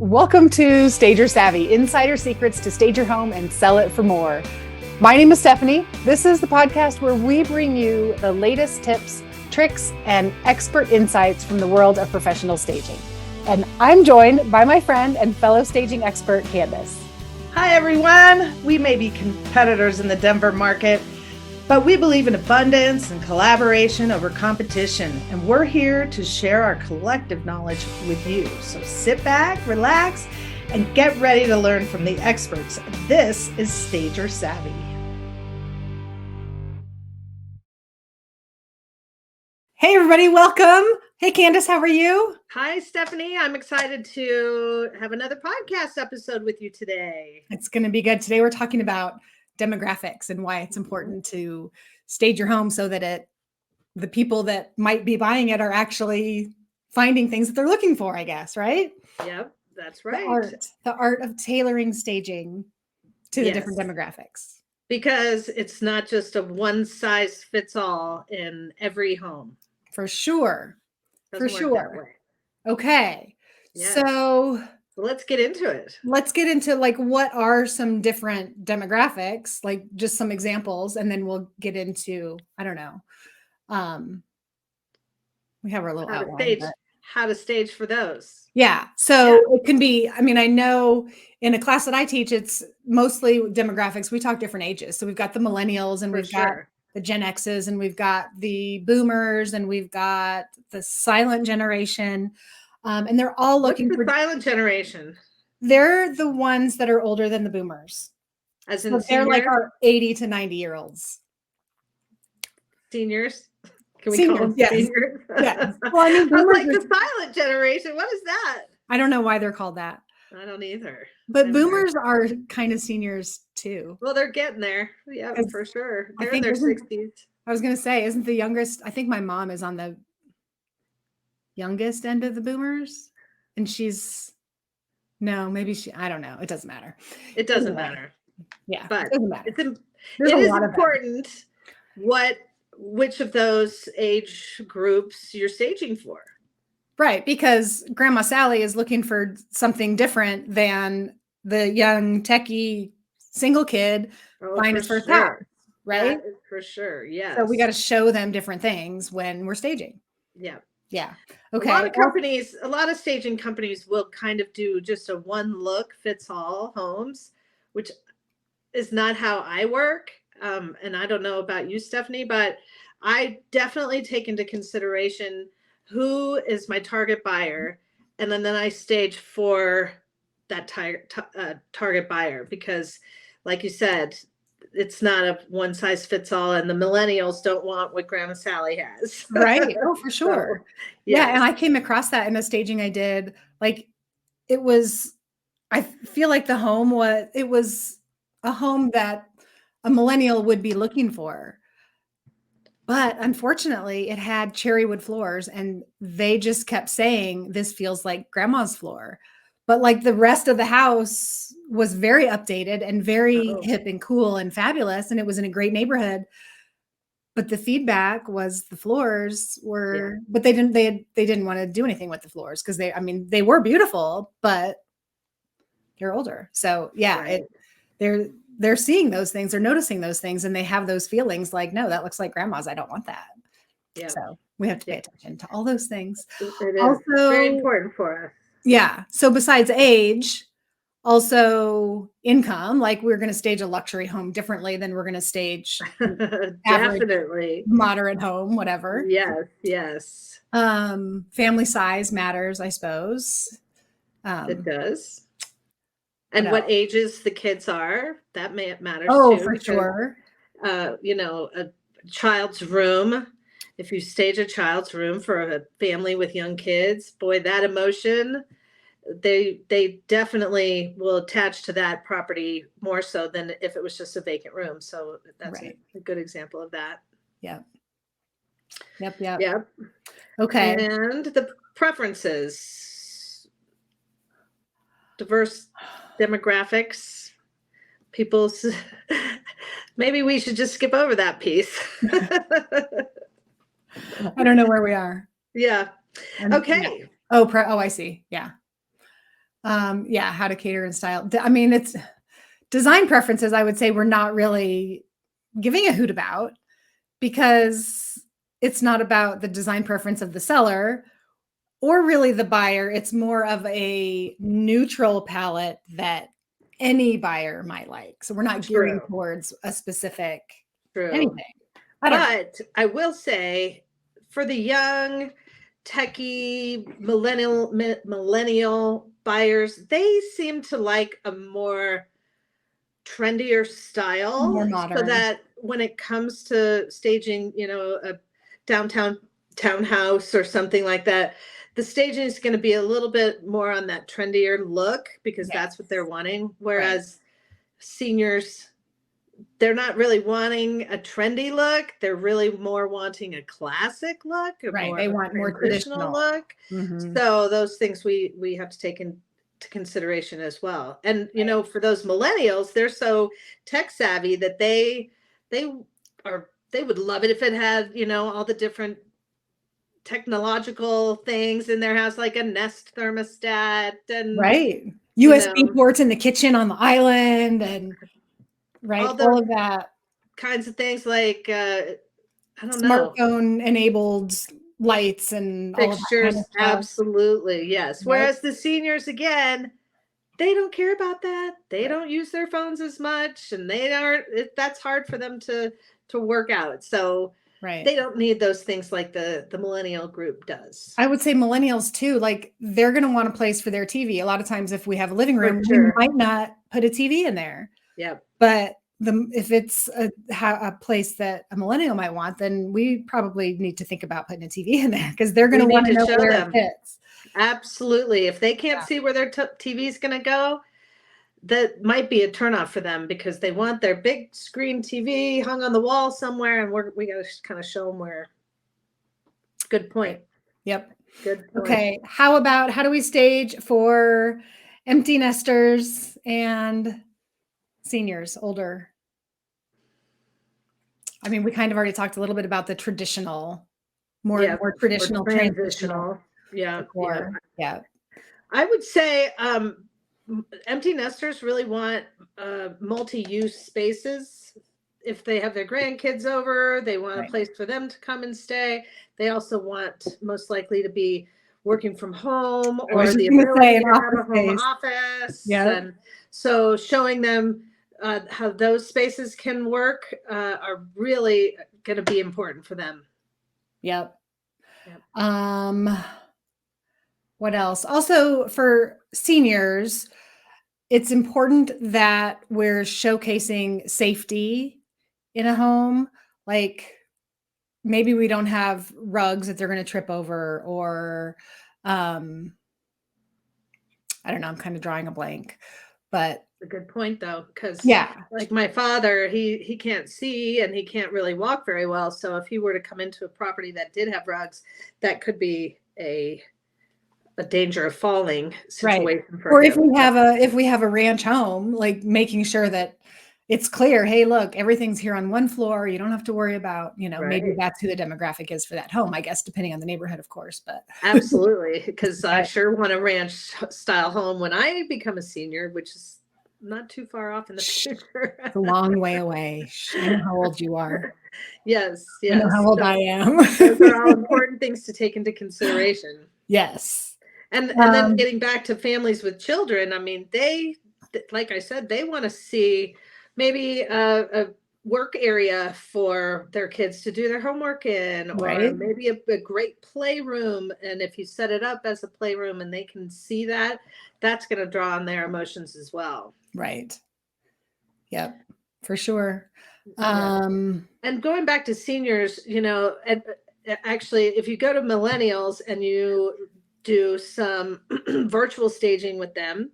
Welcome to Stager Savvy, insider secrets to stage your home and sell it for more. My name is Stephanie. This is the podcast where we bring you the latest tips, tricks, and expert insights from the world of professional staging. And I'm joined by my friend and fellow staging expert, Kandice. Hi, everyone. We may be competitors in the Denver market, but we believe in abundance and collaboration over competition, and we're here to share our collective knowledge with you. So sit back, relax, and get ready to learn from the experts. This is Stager Savvy. Hey, everybody, welcome. Hey, Kandice, how are you? Hi, Stephanie. I'm excited to have another podcast episode with you today. It's going to be good. Today we're talking about demographics and why it's important to stage your home so that the people that might be buying it are actually finding things that they're looking for, I guess, right? Yep, that's right. The art of tailoring staging to the different demographics. Because it's not just a one size fits all in every home. For sure. Doesn't For work that sure. way. Okay. Yes. So let's get into it. Let's get into like what are some different demographics, like just some examples, and then we'll get into, I don't know. We have our little outline. How to stage for those. Yeah. So it can be, I mean, I know in a class that I teach, it's mostly demographics. We talk different ages. So we've got the millennials and we've got the Gen X's and we've got the boomers and we've got the silent generation. And they're all looking for silent generation. They're the ones that are older than the boomers. As in they're like our 80 to 90-year-olds. Seniors? Can we call them seniors? Yes. Well, I mean, boomers like the silent generation. What is that? I don't know why they're called that. I don't either. But boomers are kind of seniors too. Well, they're getting there. Yeah, for sure. They're in their 60s. I was going to say, isn't the youngest? I think my mom is on the youngest end of the boomers. And I don't know. It doesn't matter. It doesn't matter. Yeah. But it doesn't matter. It is important which of those age groups you're staging for. Right, because Grandma Sally is looking for something different than the young techie single kid buying his first house, right? For sure, yes. So we got to show them different things when we're staging. Yeah. Yeah. Okay. A lot of staging companies will kind of do just a one look fits all homes, which is not how I work. And I don't know about you, Stephanie, but I definitely take into consideration who is my target buyer, and then I stage for that target buyer, because like you said, it's not a one size fits all, and the millennials don't want what Grandma Sally has. Right. Oh, for sure. So, yeah. And I came across that in the staging I did. Like I feel like it was a home that a millennial would be looking for. But unfortunately, it had cherry wood floors, and they just kept saying, this feels like grandma's floor. But like the rest of the house was very updated and very hip and cool and fabulous. And it was in a great neighborhood. But the feedback was the floors were, but they didn't want to do anything with the floors because they were beautiful, but they're older. So they're seeing those things, they're noticing those things, and they have those feelings like, no, that looks like grandma's. I don't want that. Yeah. So we have to pay attention to all those things. It is also very important for us. Yeah. So besides age, also income, like we're going to stage a luxury home differently than we're going to stage definitely moderate home, whatever. Yes. Family size matters, I suppose. It does. And what ages the kids are, that matters too. For sure. A child's room. If you stage a child's room for a family with young kids, boy, that emotion, they definitely will attach to that property more so than if it was just a vacant room. So that's a good example of that. Yep. Okay. And the preferences. Diverse demographics, people's, maybe we should just skip over that piece. I don't know where we are. Yeah. Okay. Oh, I see. Yeah. Yeah, how to cater and style. I mean, it's design preferences, I would say we're not really giving a hoot about, because it's not about the design preference of the seller or really the buyer. It's more of a neutral palette that any buyer might like. So we're not gearing True. towards a specific True. anything. I don't know. But I will say, for the young, techie, millennial buyers, they seem to like a more trendier style, More so modern. that when it comes to staging, a downtown townhouse or something like that, the staging is going to be a little bit more on that trendier look, because that's what they're wanting. Whereas seniors, they're not really wanting a trendy look. They're really more wanting a classic look, or Right. more They of a want more traditional traditional. look. Mhm. So those things we have to take into consideration as well. And for those millennials, they're so tech savvy that they would love it if it had, all the different technological things in their house, like a Nest thermostat and Right. you USB know ports in the kitchen on the island, and all all the of that. kinds of things, like I don't know, Smartphone enabled lights and all of that kind of fixtures. stuff. Absolutely, yes. Yep. Whereas the seniors, again, they don't care about that. They don't use their phones as much, and that's hard for them to work out. So Right. they don't need those things like the millennial group does. I would say millennials too, like they're going to want a place for their TV. A lot of times if we have a living For room, we sure. might not put a TV in there. Yep. But if it's a place that a millennial might want, then we probably need to think about putting a TV in there, because they're going to want to know show where them. it fits. Absolutely. If they can't see where their TV is going to go, that might be a turnoff for them, because they want their big screen TV hung on the wall somewhere, and we got to kind of show them where. Good point. Yep. Good point. Okay. How do we stage for empty nesters and seniors, older? I mean, we kind of already talked a little bit about the traditional, more traditional, transitional. Yeah. Decor. Yeah. I would say empty nesters really want multi-use spaces. If they have their grandkids over, they want a place for them to come and stay. They also want, most likely, to be working from home, or the ability to have a home office. Yeah. And so showing them how those spaces can work are really going to be important for them. Yep. What else? Also, for seniors, it's important that we're showcasing safety in a home. Like, maybe we don't have rugs that they're going to trip over, or I don't know, I'm kind of drawing a blank, but a good point, though, because like my father, he can't see and he can't really walk very well. So if he were to come into a property that did have rugs, that could be a danger of falling situation for him. If we have a ranch home, like making sure that it's clear, hey, look, everything's here on one floor. You don't have to worry about, maybe that's who the demographic is for that home, I guess, depending on the neighborhood, of course. But absolutely, because I sure want a ranch style home when I become a senior, which is not too far off in the future. It's a long way away. I know how old you are. Yes. I know how old I am. Those are all important things to take into consideration. Yes. And then getting back to families with children, I mean, they, like I said, they want to see maybe a work area for their kids to do their homework in, or maybe a great playroom. And if you set it up as a playroom and they can see that, that's going to draw on their emotions as well. Right. Yep, for sure. And going back to seniors, and actually, if you go to millennials and you do some virtual staging with them,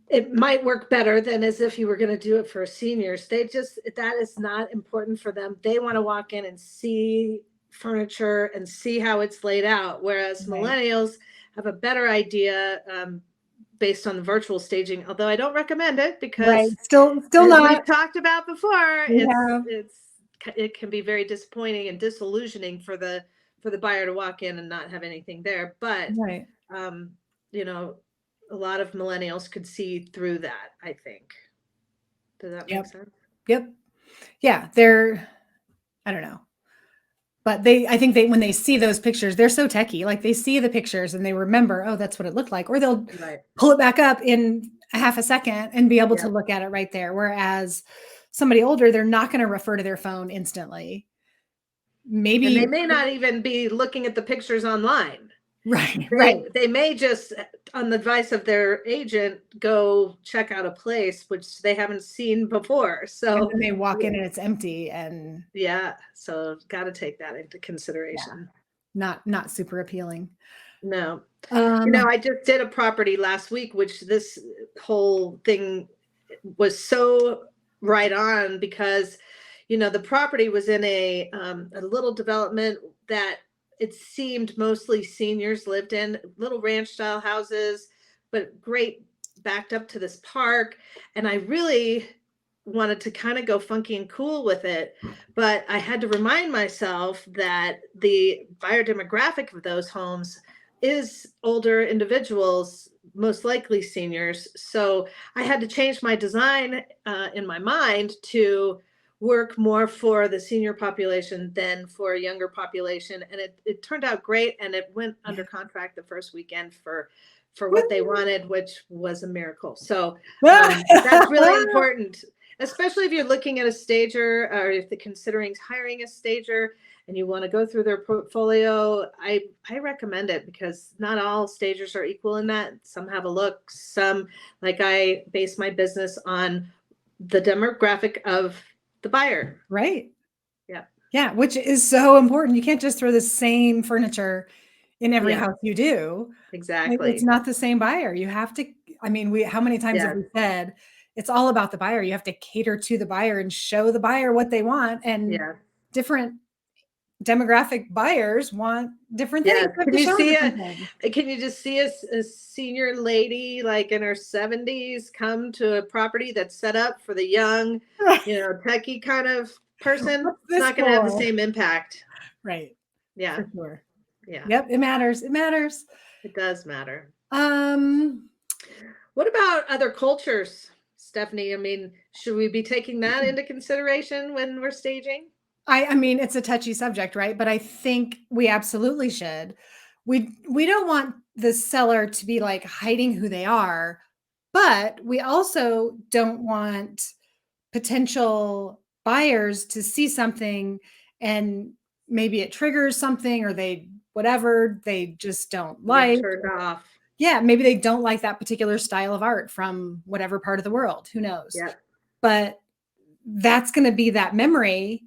it might work better than as if you were going to do it for seniors. That is not important for them. They want to walk in and see furniture and see how it's laid out. Whereas millennials have a better idea based on the virtual staging, although I don't recommend it, because still not, we've talked about before, it can be very disappointing and disillusioning for the buyer to walk in and not have anything there. But a lot of millennials could see through that, I think. Does that make sense? Yep. Yeah. I don't know. But I think when they see those pictures, they're so techie. Like they see the pictures and they remember, oh, that's what it looked like. Or they'll pull it back up in a half a second and be able to look at it right there. Whereas somebody older, they're not going to refer to their phone instantly. Maybe and they may not even be looking at the pictures online. Right. They may just, on the advice of their agent, go check out a place which they haven't seen before. So and they walk in and it's empty, and so got to take that into consideration. Not super appealing. No. I just did a property last week, which this whole thing was so right on because, the property was in a little development that it seemed mostly seniors lived in, little ranch style houses, but great, backed up to this park. And I really wanted to kind of go funky and cool with it. But I had to remind myself that the buyer demographic of those homes is older individuals, most likely seniors. So I had to change my design in my mind to work more for the senior population than for a younger population. And it turned out great. And it went under contract the first weekend for what they wanted, which was a miracle. So that's really important, especially if you're looking at a stager or if they're considering hiring a stager and you want to go through their portfolio. I recommend it because not all stagers are equal in that. Some have a look, some, like I base my business on the demographic of the buyer. Right. Yeah. Which is so important. You can't just throw the same furniture in every house you do. Exactly. It's not the same buyer. You have to, how many times have we said it's all about the buyer? You have to cater to the buyer and show the buyer what they want, and different demographic buyers want different things. Can you just see a senior lady like in her 70s come to a property that's set up for the young, techie kind of person? It's not going to have the same impact. Right. Yeah. For sure. Yeah. Yep. It matters. It does matter. What about other cultures, Stephanie? Should we be taking that into consideration when we're staging? It's a touchy subject, right? But I think we absolutely should. We don't want the seller to be like hiding who they are, but we also don't want potential buyers to see something and maybe it triggers something, or they just don't like. Turned off. Yeah, maybe they don't like that particular style of art from whatever part of the world. Who knows? Yeah. But that's going to be that memory.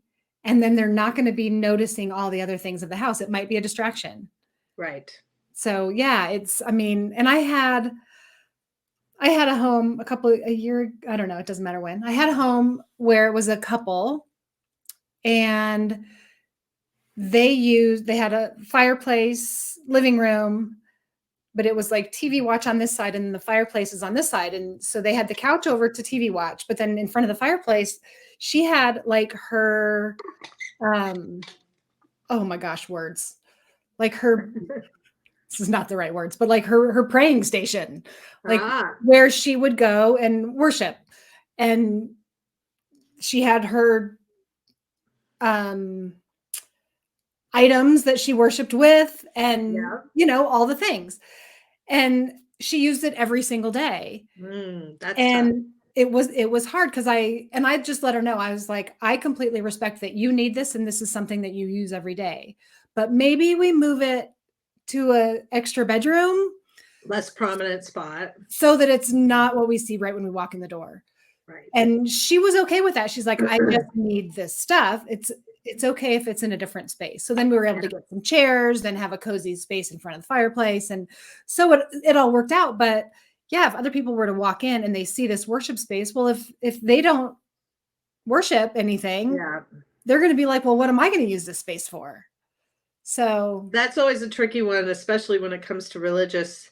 And then they're not going to be noticing all the other things of the house. It might be a distraction. Right. So and I had a home a year, I don't know, it doesn't matter when. I had a home where it was a couple and they had a fireplace, living room, but it was like TV watch on this side and the fireplace is on this side. And so they had the couch over to TV watch, but then in front of the fireplace, she had like her, oh my gosh, words, like her, this is not the right words, but like her praying station, like where she would go and worship. And she had her, items that she worshiped with and, all the things. And she used it every single day. That's and tough. It was hard because I just let her know. I was like, I completely respect that you need this and this is something that you use every day, but maybe we move it to a extra bedroom, less prominent spot, so that it's not what we see right when we walk in the door. Right. And she was okay with that. She's like, I just need this stuff. It's okay if it's in a different space. So then we were able to get some chairs, then have a cozy space in front of the fireplace. And so it all worked out. But yeah, if other people were to walk in and they see this worship space, well, if they don't worship anything, they're going to be like, well, what am I going to use this space for? So that's always a tricky one, especially when it comes to religious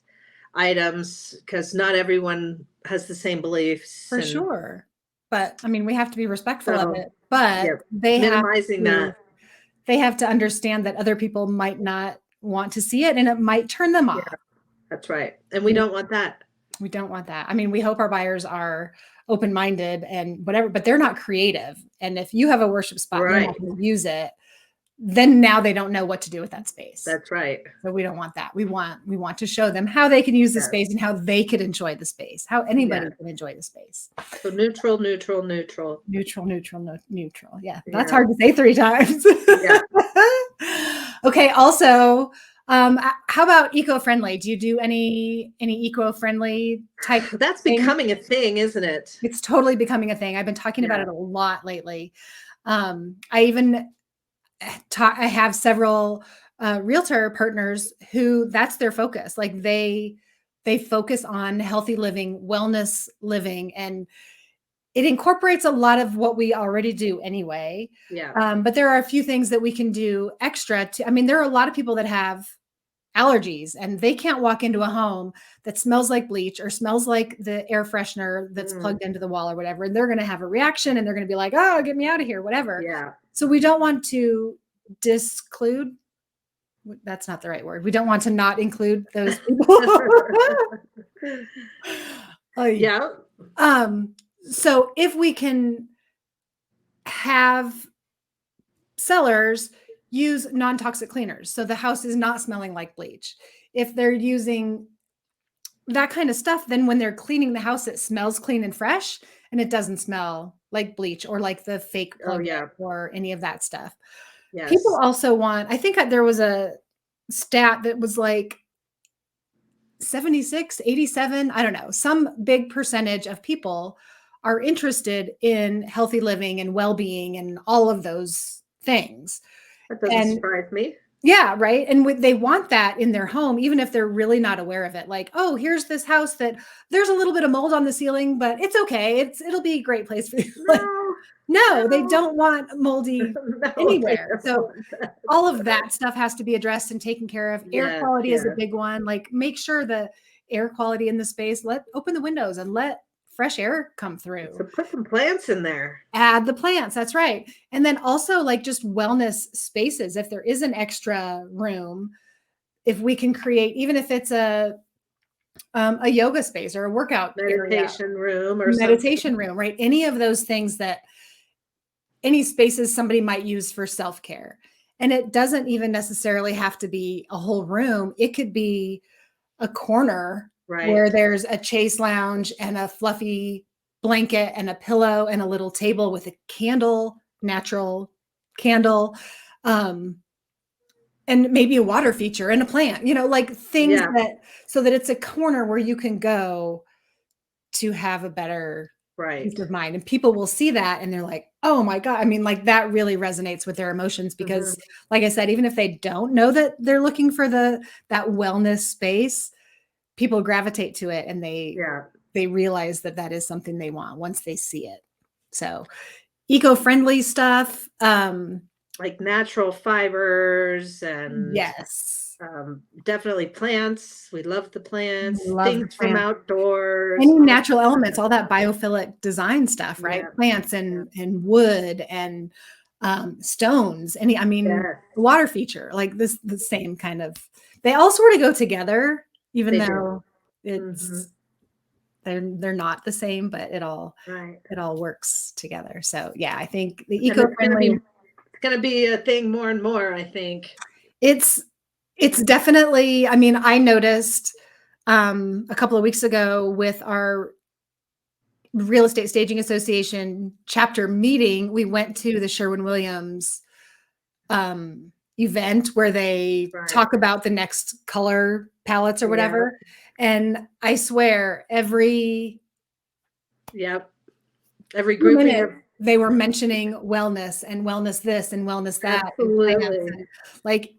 items, because not everyone has the same beliefs. For sure. But we have to be respectful of it. But they have to understand that other people might not want to see it and it might turn them off. That's right. And we don't want that. We don't want that. I mean, we hope our buyers are open-minded and whatever, but they're not creative. And if you have a worship spot and they're not going to use it, then now they don't know what to do with that space. That's right. So we don't want that. We want to show them how they can use the space and how they could enjoy the space, how anybody can enjoy the space. So neutral, neutral, neutral. Neutral, neutral, neutral. Yeah, that's hard to say 3 times. Yeah. Okay, also, how about eco-friendly? Do you do any eco-friendly type? That's becoming a thing, isn't it? It's totally becoming a thing. I've been talking about it a lot lately. I have several realtor partners who that's their focus. Like they focus on healthy living, wellness living, and it incorporates a lot of what we already do anyway. Yeah. But there are a few things that we can do extra I mean, there are a lot of people that have allergies and they can't walk into a home that smells like bleach or smells like the air freshener that's plugged into the wall or whatever. And they're going to have a reaction and they're going to be like, oh, get me out of here, whatever. Yeah. So we don't want to disclude. That's not the right word. We don't want to not include those people. Yeah. So if we can have sellers use non-toxic cleaners, so the house is not smelling like bleach. If they're using that kind of stuff, then when they're cleaning the house, it smells clean and fresh and it doesn't smell like bleach or like the fake plug or any of that stuff. Yes. People also want, I think there was a stat that was like 76, 87, I don't know, some big percentage of people are interested in healthy living and well-being and all of those things. That doesn't surprise me. Yeah, right. And they want that in their home, even if they're really not aware of it. Like, oh, here's this house that there's a little bit of mold on the ceiling, but it's okay. It'll be a great place for you. No, they don't want moldy anywhere. So all of that stuff has to be addressed and taken care of. Air quality is a big one. Like make sure the air quality in the space, open the windows and let fresh air come through. So put some plants in there. Add the plants. That's right. And then also like just wellness spaces. If there is an extra room, if we can create, even if it's a yoga space or a workout meditation room or meditation room, right? Any of those things that any spaces somebody might use for self-care. And it doesn't even necessarily have to be a whole room. It could be a corner where there's a chaise lounge and a fluffy blanket and a pillow and a little table with a candle, natural candle, and maybe a water feature and a plant, like things so that it's a corner where you can go to have a better peace of mind. And people will see that and they're like, oh my God. I mean, like that really resonates with their emotions because like I said, even if they don't know that they're looking for that wellness space, people gravitate to it and they realize that is something they want once they see it. So eco-friendly stuff, like natural fibers and definitely plants. We love the plants, things from outdoors, any natural elements, all that biophilic design stuff, right? Plants and wood and stones, water feature, like the same kind of, they all sort of go together, even though it's they're not the same, but it all works together. So yeah, I think the eco-friendly, it's going to be a thing more and more. I think it's definitely, I noticed a couple of weeks ago with our Real Estate Staging Association chapter meeting, we went to the Sherwin-Williams event where they talk about the next color palettes or whatever. And I swear every grouping they were mentioning wellness and wellness this and wellness that. Absolutely. Like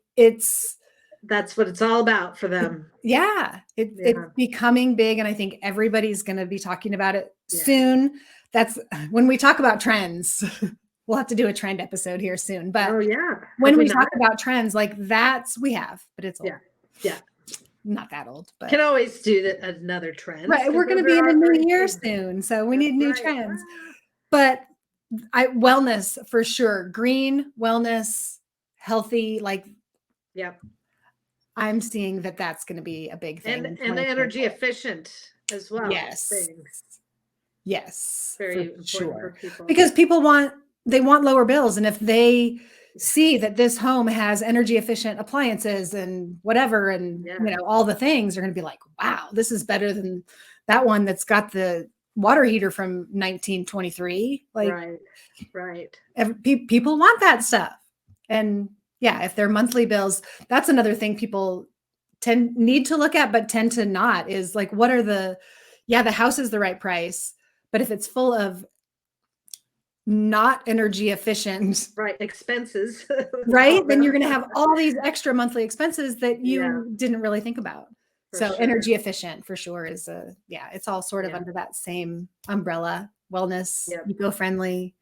that's what it's all about for them. It's becoming big. And I think everybody's going to be talking about it soon. That's when we talk about trends. We'll have to do a trend episode here soon. But when we talk about trends, like but it's old. Not that old, but can always do another trend. Right. We're going to be in a new year soon. So we need new trends. But wellness for sure. Green, wellness, healthy, I'm seeing that's going to be a big thing. And energy efficient. as well. Yes. Things. Yes. Very important for people. Because people want lower bills. And if they see that this home has energy efficient appliances and whatever, and all the things, are going to be like, wow, this is better than that one that's got the water heater from 1923. Like, right. People want that stuff. And if they're monthly bills, that's another thing people need to look at, but tend to not, is like, what are the house is the right price, but if it's full of not energy efficient expenses, right, then you're going to have all these extra monthly expenses that you didn't really think about. So energy efficient for sure is it's all sort of under that same umbrella: wellness, eco-friendly,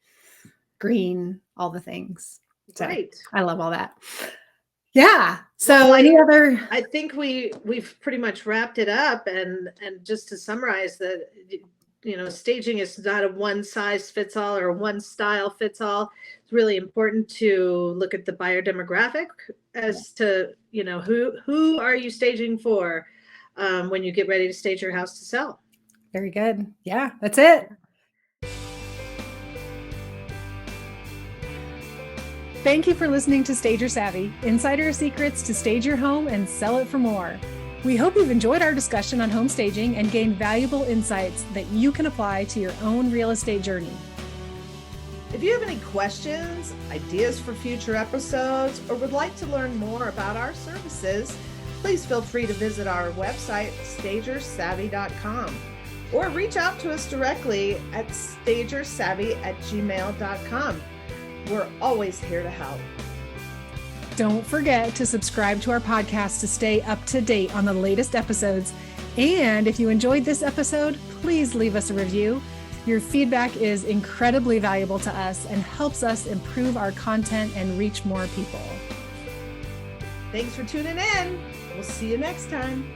green, all the things. So I love all that. Yeah. So I think we've pretty much wrapped it up, and just to summarize that, staging is not a one size fits all or one style fits all. It's really important to look at the buyer demographic as to, who are you staging for when you get ready to stage your house to sell. Very good. Yeah, that's it. Thank you for listening to Stager Savvy, insider secrets to stage your home and sell it for more. We hope you've enjoyed our discussion on home staging and gained valuable insights that you can apply to your own real estate journey. If you have any questions, ideas for future episodes, or would like to learn more about our services, please feel free to visit our website, stagersavvy.com, or reach out to us directly at stagersavvy@gmail.com. We're always here to help. Don't forget to subscribe to our podcast to stay up to date on the latest episodes. And if you enjoyed this episode, please leave us a review. Your feedback is incredibly valuable to us and helps us improve our content and reach more people. Thanks for tuning in. We'll see you next time.